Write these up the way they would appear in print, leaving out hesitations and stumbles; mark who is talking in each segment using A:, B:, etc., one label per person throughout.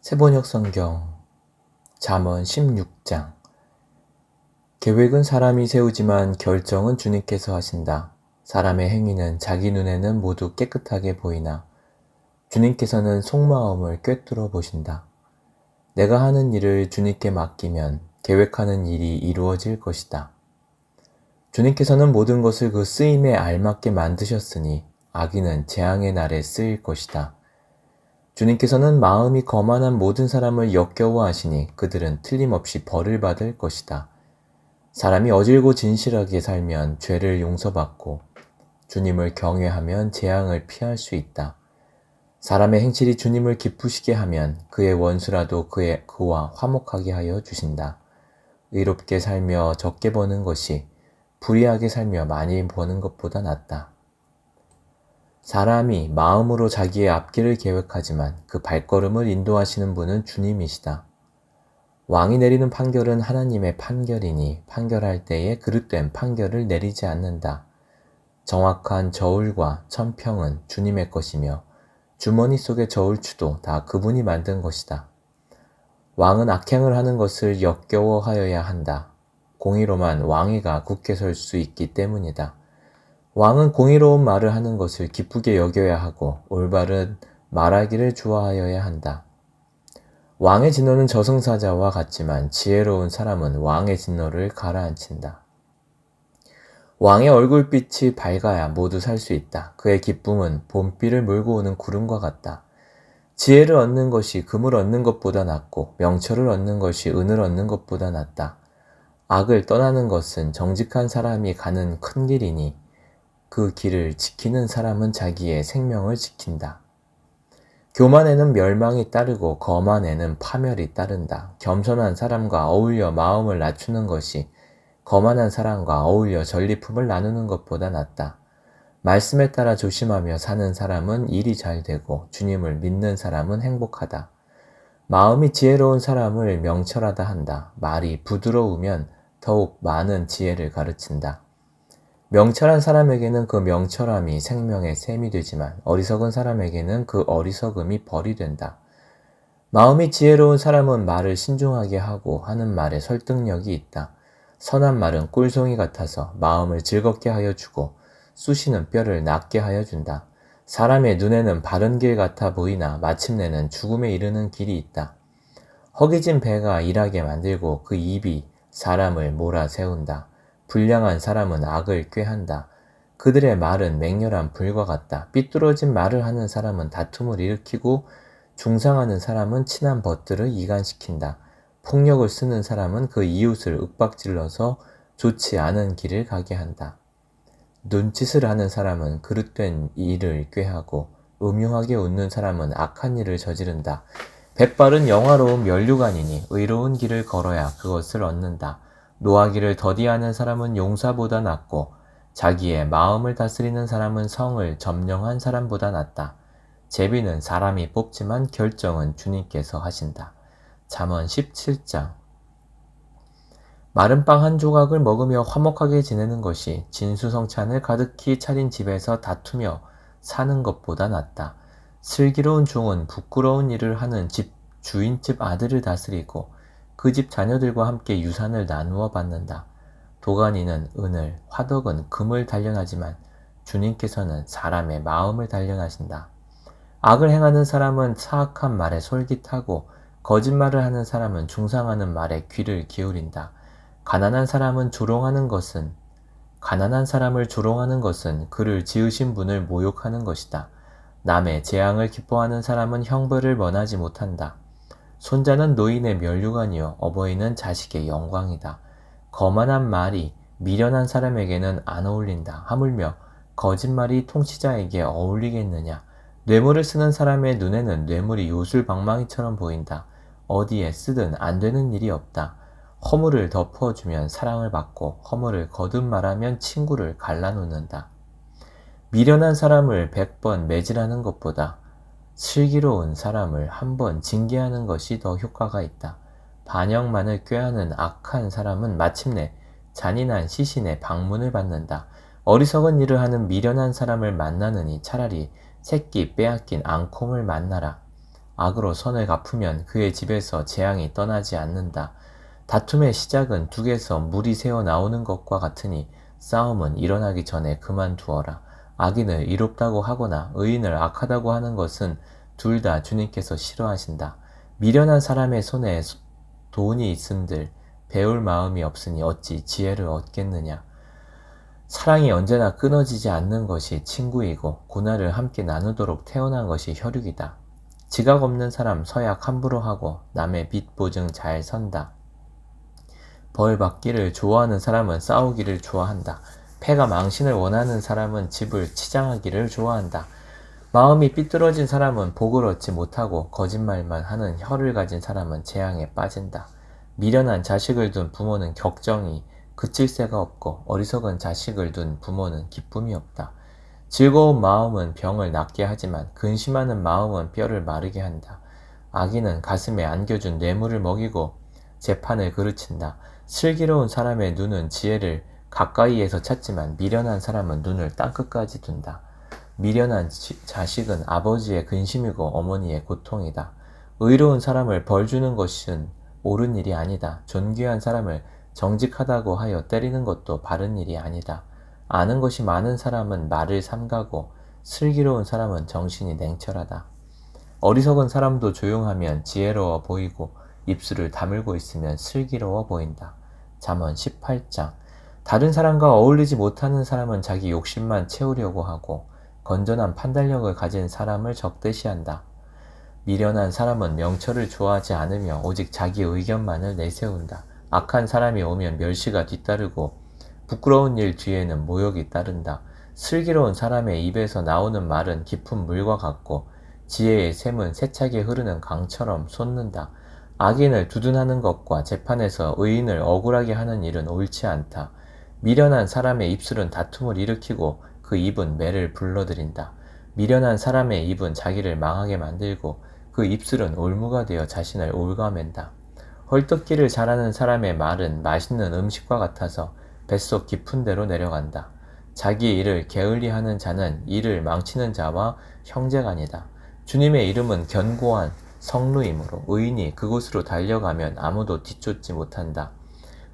A: 세번역 성경 잠언 16장. 계획은 사람이 세우지만 결정은 주님께서 하신다. 사람의 행위는 자기 눈에는 모두 깨끗하게 보이나 주님께서는 속마음을 꿰뚫어 보신다. 내가 하는 일을 주님께 맡기면 계획하는 일이 이루어질 것이다. 주님께서는 모든 것을 그 쓰임에 알맞게 만드셨으니 악인은 재앙의 날에 쓰일 것이다. 주님께서는 마음이 거만한 모든 사람을 역겨워하시니 그들은 틀림없이 벌을 받을 것이다. 사람이 어질고 진실하게 살면 죄를 용서받고 주님을 경외하면 재앙을 피할 수 있다. 사람의 행실이 주님을 기쁘시게 하면 그의 원수라도 그와 화목하게 하여 주신다. 의롭게 살며 적게 버는 것이 불의하게 살며 많이 버는 것보다 낫다. 사람이 마음으로 자기의 앞길을 계획하지만 그 발걸음을 인도하시는 분은 주님이시다. 왕이 내리는 판결은 하나님의 판결이니 판결할 때에 그릇된 판결을 내리지 않는다. 정확한 저울과 천평은 주님의 것이며 주머니 속의 저울추도 다 그분이 만든 것이다. 왕은 악행을 하는 것을 역겨워하여야 한다. 공의로만 왕위가 굳게 설 수 있기 때문이다. 왕은 공의로운 말을 하는 것을 기쁘게 여겨야 하고 올바른 말하기를 좋아하여야 한다. 왕의 진노는 저승사자와 같지만 지혜로운 사람은 왕의 진노를 가라앉힌다. 왕의 얼굴빛이 밝아야 모두 살 수 있다. 그의 기쁨은 봄비를 몰고 오는 구름과 같다. 지혜를 얻는 것이 금을 얻는 것보다 낫고 명철을 얻는 것이 은을 얻는 것보다 낫다. 악을 떠나는 것은 정직한 사람이 가는 큰 길이니 그 길을 지키는 사람은 자기의 생명을 지킨다. 교만에는 멸망이 따르고 거만에는 파멸이 따른다. 겸손한 사람과 어울려 마음을 낮추는 것이 거만한 사람과 어울려 전리품을 나누는 것보다 낫다. 말씀에 따라 조심하며 사는 사람은 일이 잘 되고 주님을 믿는 사람은 행복하다. 마음이 지혜로운 사람을 명철하다 한다. 말이 부드러우면 더욱 많은 지혜를 가르친다. 명철한 사람에게는 그 명철함이 생명의 샘이 되지만 어리석은 사람에게는 그 어리석음이 벌이 된다. 마음이 지혜로운 사람은 말을 신중하게 하고 하는 말에 설득력이 있다. 선한 말은 꿀송이 같아서 마음을 즐겁게 하여 주고 쑤시는 뼈를 낫게 하여 준다. 사람의 눈에는 바른 길 같아 보이나 마침내는 죽음에 이르는 길이 있다. 허기진 배가 일하게 만들고 그 입이 사람을 몰아세운다. 불량한 사람은 악을 꾀한다. 그들의 말은 맹렬한 불과 같다. 삐뚤어진 말을 하는 사람은 다툼을 일으키고 중상하는 사람은 친한 벗들을 이간시킨다. 폭력을 쓰는 사람은 그 이웃을 윽박질러서 좋지 않은 길을 가게 한다. 눈짓을 하는 사람은 그릇된 일을 꾀하고 음흉하게 웃는 사람은 악한 일을 저지른다. 백발은 영화로운 면류관이니 의로운 길을 걸어야 그것을 얻는다. 노하기를 더디하는 사람은 용사보다 낫고 자기의 마음을 다스리는 사람은 성을 점령한 사람보다 낫다. 제비는 사람이 뽑지만 결정은 주님께서 하신다. 잠언 17장. 마른 빵 한 조각을 먹으며 화목하게 지내는 것이 진수성찬을 가득히 차린 집에서 다투며 사는 것보다 낫다. 슬기로운 종은 부끄러운 일을 하는 주인집 아들을 다스리고 그 집 자녀들과 함께 유산을 나누어 받는다. 도가니는 은을, 화덕은 금을 단련하지만 주님께서는 사람의 마음을 단련하신다. 악을 행하는 사람은 사악한 말에 솔깃하고 거짓말을 하는 사람은 중상하는 말에 귀를 기울인다. 가난한 사람을 조롱하는 것은 그를 지으신 분을 모욕하는 것이다. 남의 재앙을 기뻐하는 사람은 형벌을 면하지 못한다. 손자는 노인의 면류관이요 어버이는 자식의 영광이다. 거만한 말이 미련한 사람에게는 안 어울린다. 하물며 거짓말이 통치자에게 어울리겠느냐. 뇌물을 쓰는 사람의 눈에는 뇌물이 요술방망이처럼 보인다. 어디에 쓰든 안 되는 일이 없다. 허물을 덮어주면 사랑을 받고 허물을 거듭 말하면 친구를 갈라놓는다. 미련한 사람을 100번 매질하는 것보다 슬기로운 사람을 한 번 징계하는 것이 더 효과가 있다. 반역만을 꾀하는 악한 사람은 마침내 잔인한 시신의 방문을 받는다. 어리석은 일을 하는 미련한 사람을 만나느니 차라리 새끼 빼앗긴 앙콩을 만나라. 악으로 선을 갚으면 그의 집에서 재앙이 떠나지 않는다. 다툼의 시작은 둑에서 물이 새어 나오는 것과 같으니 싸움은 일어나기 전에 그만두어라. 악인을 이롭다고 하거나 의인을 악하다고 하는 것은 둘 다 주님께서 싫어하신다. 미련한 사람의 손에 돈이 있음들 배울 마음이 없으니 어찌 지혜를 얻겠느냐. 사랑이 언제나 끊어지지 않는 것이 친구이고 고난을 함께 나누도록 태어난 것이 혈육이다. 지각 없는 사람 서약 함부로 하고 남의 빚 보증 잘 선다. 벌 받기를 좋아하는 사람은 싸우기를 좋아한다. 패가 망신을 원하는 사람은 집을 치장하기를 좋아한다. 마음이 삐뚤어진 사람은 복을 얻지 못하고 거짓말만 하는 혀를 가진 사람은 재앙에 빠진다. 미련한 자식을 둔 부모는 격정이 그칠 새가 없고 어리석은 자식을 둔 부모는 기쁨이 없다. 즐거운 마음은 병을 낫게 하지만 근심하는 마음은 뼈를 마르게 한다. 악인은 가슴에 안겨준 뇌물을 먹이고 재판을 그르친다. 슬기로운 사람의 눈은 지혜를 가까이에서 찾지만 미련한 사람은 눈을 땅끝까지 둔다. 미련한 자식은 아버지의 근심이고 어머니의 고통이다. 의로운 사람을 벌 주는 것은 옳은 일이 아니다. 존귀한 사람을 정직하다고 하여 때리는 것도 바른 일이 아니다. 아는 것이 많은 사람은 말을 삼가고 슬기로운 사람은 정신이 냉철하다. 어리석은 사람도 조용하면 지혜로워 보이고 입술을 다물고 있으면 슬기로워 보인다. 잠언 18장. 다른 사람과 어울리지 못하는 사람은 자기 욕심만 채우려고 하고 건전한 판단력을 가진 사람을 적대시한다. 미련한 사람은 명철을 좋아하지 않으며 오직 자기 의견만을 내세운다. 악한 사람이 오면 멸시가 뒤따르고 부끄러운 일 뒤에는 모욕이 따른다. 슬기로운 사람의 입에서 나오는 말은 깊은 물과 같고 지혜의 샘은 세차게 흐르는 강처럼 솟는다. 악인을 두둔하는 것과 재판에서 의인을 억울하게 하는 일은 옳지 않다. 미련한 사람의 입술은 다툼을 일으키고 그 입은 매를 불러들인다. 미련한 사람의 입은 자기를 망하게 만들고 그 입술은 올무가 되어 자신을 올가맨다. 헐뜯기를 잘하는 사람의 말은 맛있는 음식과 같아서 뱃속 깊은 데로 내려간다. 자기 일을 게을리하는 자는 일을 망치는 자와 형제간이다. 주님의 이름은 견고한 성루이므로 의인이 그곳으로 달려가면 아무도 뒤쫓지 못한다.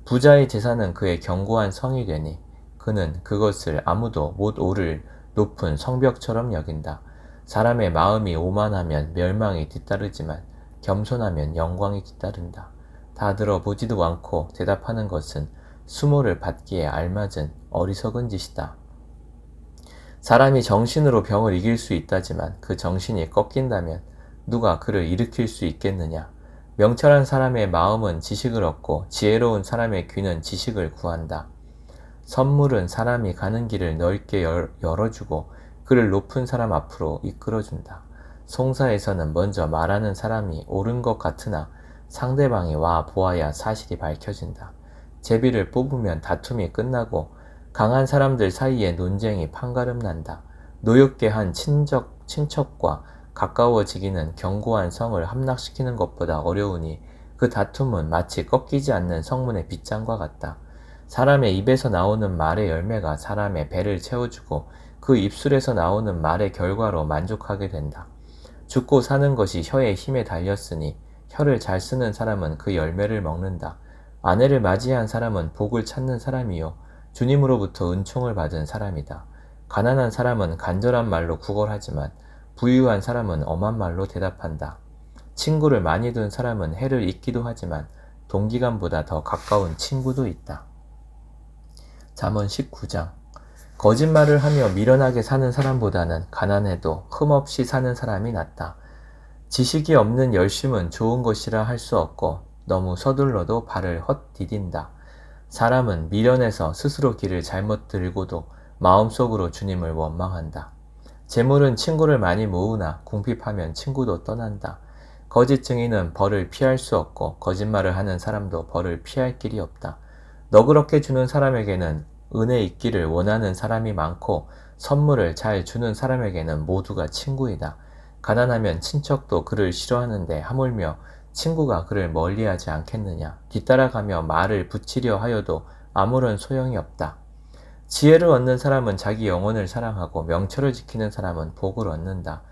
A: 부자의 재산은 그의 견고한 성이 되니 그는 그것을 아무도 못 오를 높은 성벽처럼 여긴다. 사람의 마음이 오만하면 멸망이 뒤따르지만 겸손하면 영광이 뒤따른다. 다 들어보지도 않고 대답하는 것은 수모를 받기에 알맞은 어리석은 짓이다. 사람이 정신으로 병을 이길 수 있다지만 그 정신이 꺾인다면 누가 그를 일으킬 수 있겠느냐. 명철한 사람의 마음은 지식을 얻고 지혜로운 사람의 귀는 지식을 구한다. 선물은 사람이 가는 길을 넓게 열어주고 그를 높은 사람 앞으로 이끌어준다. 송사에서는 먼저 말하는 사람이 옳은 것 같으나 상대방이 와 보아야 사실이 밝혀진다. 제비를 뽑으면 다툼이 끝나고 강한 사람들 사이에 논쟁이 판가름 난다. 노엽게 한 친척과 가까워지기는 견고한 성을 함락시키는 것보다 어려우니 그 다툼은 마치 꺾이지 않는 성문의 빗장과 같다. 사람의 입에서 나오는 말의 열매가 사람의 배를 채워주고 그 입술에서 나오는 말의 결과로 만족하게 된다. 죽고 사는 것이 혀의 힘에 달렸으니 혀를 잘 쓰는 사람은 그 열매를 먹는다. 아내를 맞이한 사람은 복을 찾는 사람이요 주님으로부터 은총을 받은 사람이다. 가난한 사람은 간절한 말로 구걸하지만 부유한 사람은 엄한 말로 대답한다. 친구를 많이 둔 사람은 해를 잊기도 하지만 동기간보다 더 가까운 친구도 있다. 잠언 19장. 거짓말을 하며 미련하게 사는 사람보다는 가난해도 흠없이 사는 사람이 낫다. 지식이 없는 열심은 좋은 것이라 할 수 없고 너무 서둘러도 발을 헛디딘다. 사람은 미련해서 스스로 길을 잘못 들고도 마음속으로 주님을 원망한다. 재물은 친구를 많이 모으나 궁핍하면 친구도 떠난다. 거짓 증인은 벌을 피할 수 없고 거짓말을 하는 사람도 벌을 피할 길이 없다. 너그럽게 주는 사람에게는 은혜 있기를 원하는 사람이 많고 선물을 잘 주는 사람에게는 모두가 친구이다. 가난하면 친척도 그를 싫어하는데 하물며 친구가 그를 멀리하지 않겠느냐. 뒤따라가며 말을 붙이려 하여도 아무런 소용이 없다. 지혜를 얻는 사람은 자기 영혼을 사랑하고 명철을 지키는 사람은 복을 얻는다.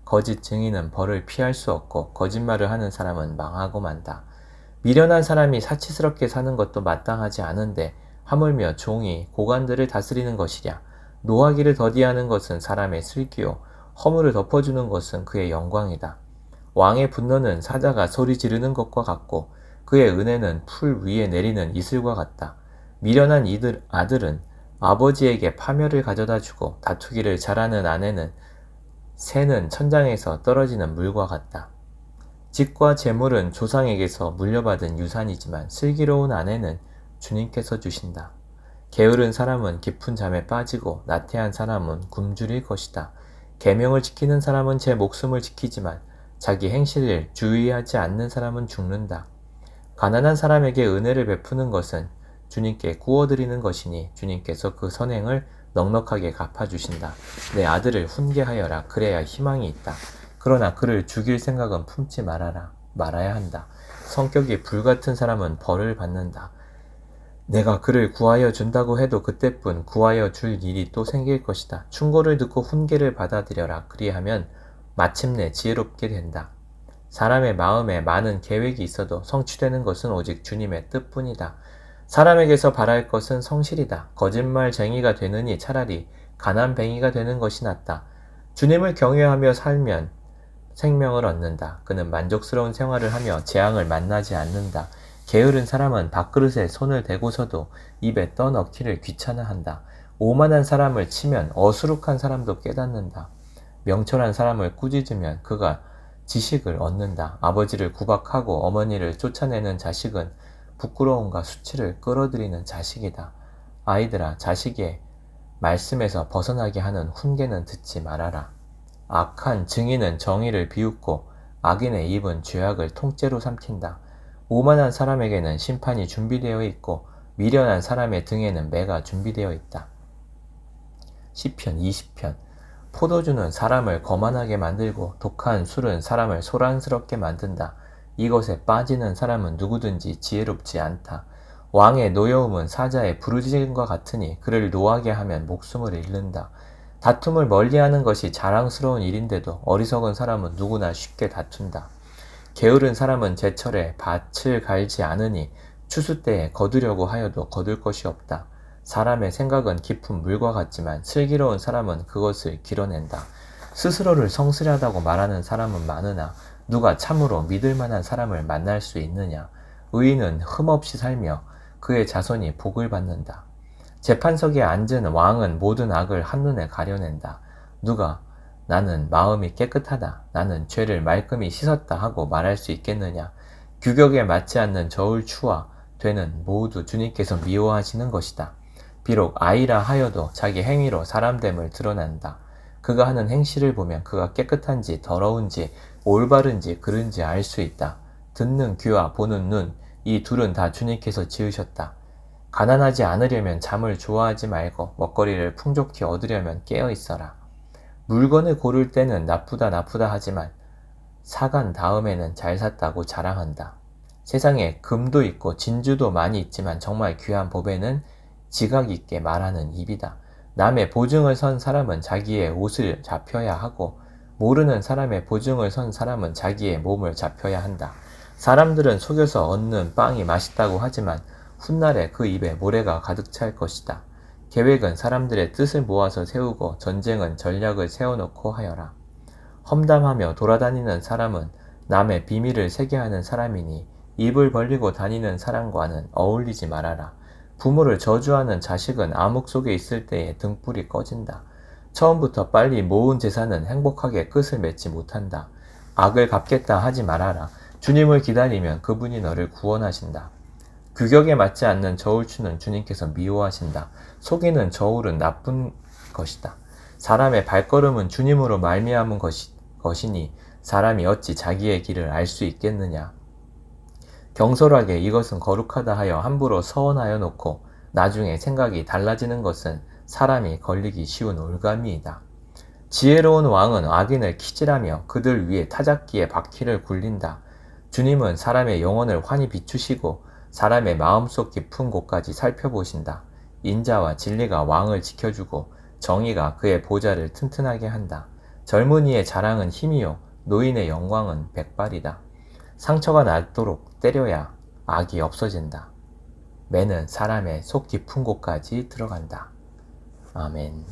A: 거짓 증인은 벌을 피할 수 없고 거짓말을 하는 사람은 망하고 만다. 미련한 사람이 사치스럽게 사는 것도 마땅하지 않은데 하물며 종이 고관들을 다스리는 것이랴. 노하기를 더디하는 것은 사람의 슬기요 허물을 덮어주는 것은 그의 영광이다. 왕의 분노는 사자가 소리 지르는 것과 같고 그의 은혜는 풀 위에 내리는 이슬과 같다. 미련한 이들 아들은 아버지에게 파멸을 가져다 주고 다투기를 잘하는 아내는 새는 천장에서 떨어지는 물과 같다. 집과 재물은 조상에게서 물려받은 유산이지만 슬기로운 아내는 주님께서 주신다. 게으른 사람은 깊은 잠에 빠지고 나태한 사람은 굶주릴 것이다. 계명을 지키는 사람은 제 목숨을 지키지만 자기 행실을 주의하지 않는 사람은 죽는다. 가난한 사람에게 은혜를 베푸는 것은 주님께 구워드리는 것이니 주님께서 그 선행을 넉넉하게 갚아주신다. 내 아들을 훈계하여라. 그래야 희망이 있다. 그러나 그를 죽일 생각은 품지 말아야 한다. 성격이 불같은 사람은 벌을 받는다. 내가 그를 구하여 준다고 해도 그때뿐 구하여 줄 일이 또 생길 것이다. 충고를 듣고 훈계를 받아들여라. 그리하면 마침내 지혜롭게 된다. 사람의 마음에 많은 계획이 있어도 성취되는 것은 오직 주님의 뜻뿐이다. 사람에게서 바랄 것은 성실이다. 거짓말쟁이가 되느니 차라리 가난뱅이가 되는 것이 낫다. 주님을 경외하며 살면 생명을 얻는다. 그는 만족스러운 생활을 하며 재앙을 만나지 않는다. 게으른 사람은 밥그릇에 손을 대고서도 입에 떠넣기를 귀찮아한다. 오만한 사람을 치면 어수룩한 사람도 깨닫는다. 명철한 사람을 꾸짖으면 그가 지식을 얻는다. 아버지를 구박하고 어머니를 쫓아내는 자식은 부끄러움과 수치를 끌어들이는 자식이다. 아이들아, 자식의 말씀에서 벗어나게 하는 훈계는 듣지 말아라. 악한 증인은 정의를 비웃고 악인의 입은 죄악을 통째로 삼킨다. 오만한 사람에게는 심판이 준비되어 있고 미련한 사람의 등에는 매가 준비되어 있다. 시편 20편. 포도주는 사람을 거만하게 만들고 독한 술은 사람을 소란스럽게 만든다. 이것에 빠지는 사람은 누구든지 지혜롭지 않다. 왕의 노여움은 사자의 부르짖음과 같으니 그를 노하게 하면 목숨을 잃는다. 다툼을 멀리하는 것이 자랑스러운 일인데도 어리석은 사람은 누구나 쉽게 다툰다. 게으른 사람은 제철에 밭을 갈지 않으니 추수 때에 거두려고 하여도 거둘 것이 없다. 사람의 생각은 깊은 물과 같지만 슬기로운 사람은 그것을 길어낸다. 스스로를 성실하다고 말하는 사람은 많으나 누가 참으로 믿을 만한 사람을 만날 수 있느냐? 의인은 흠없이 살며 그의 자손이 복을 받는다. 재판석에 앉은 왕은 모든 악을 한눈에 가려낸다. 누가 나는 마음이 깨끗하다, 나는 죄를 말끔히 씻었다 하고 말할 수 있겠느냐? 규격에 맞지 않는 저울추와 되는 모두 주님께서 미워하시는 것이다. 비록 아이라 하여도 자기 행위로 사람됨을 드러난다. 그가 하는 행실을 보면 그가 깨끗한지 더러운지 올바른지 그른지 알 수 있다. 듣는 귀와 보는 눈, 이 둘은 다 주님께서 지으셨다. 가난하지 않으려면 잠을 좋아하지 말고 먹거리를 풍족히 얻으려면 깨어 있어라. 물건을 고를 때는 나쁘다 하지만 사간 다음에는 잘 샀다고 자랑한다. 세상에 금도 있고 진주도 많이 있지만 정말 귀한 보배는 지각 있게 말하는 입이다. 남의 보증을 선 사람은 자기의 옷을 잡혀야 하고 모르는 사람의 보증을 선 사람은 자기의 몸을 잡혀야 한다. 사람들은 속여서 얻는 빵이 맛있다고 하지만 훗날에 그 입에 모래가 가득 찰 것이다. 계획은 사람들의 뜻을 모아서 세우고 전쟁은 전략을 세워놓고 하여라. 험담하며 돌아다니는 사람은 남의 비밀을 새게 하는 사람이니 입을 벌리고 다니는 사람과는 어울리지 말아라. 부모를 저주하는 자식은 암흑 속에 있을 때에 등불이 꺼진다. 처음부터 빨리 모은 재산은 행복하게 끝을 맺지 못한다. 악을 갚겠다 하지 말아라. 주님을 기다리면 그분이 너를 구원하신다. 규격에 맞지 않는 저울추는 주님께서 미워하신다. 속이는 저울은 나쁜 것이다. 사람의 발걸음은 주님으로 말미암은 것이니 사람이 어찌 자기의 길을 알 수 있겠느냐. 경솔하게 이것은 거룩하다 하여 함부로 서원하여 놓고 나중에 생각이 달라지는 것은 사람이 걸리기 쉬운 올가미이다. 지혜로운 왕은 악인을 키질하며 그들 위에 타작기에 바퀴를 굴린다. 주님은 사람의 영혼을 환히 비추시고 사람의 마음속 깊은 곳까지 살펴보신다. 인자와 진리가 왕을 지켜주고 정의가 그의 보좌를 튼튼하게 한다. 젊은이의 자랑은 힘이요 노인의 영광은 백발이다. 상처가 낫도록 때려야 악이 없어진다. 매는 사람의 속 깊은 곳까지 들어간다. 아멘.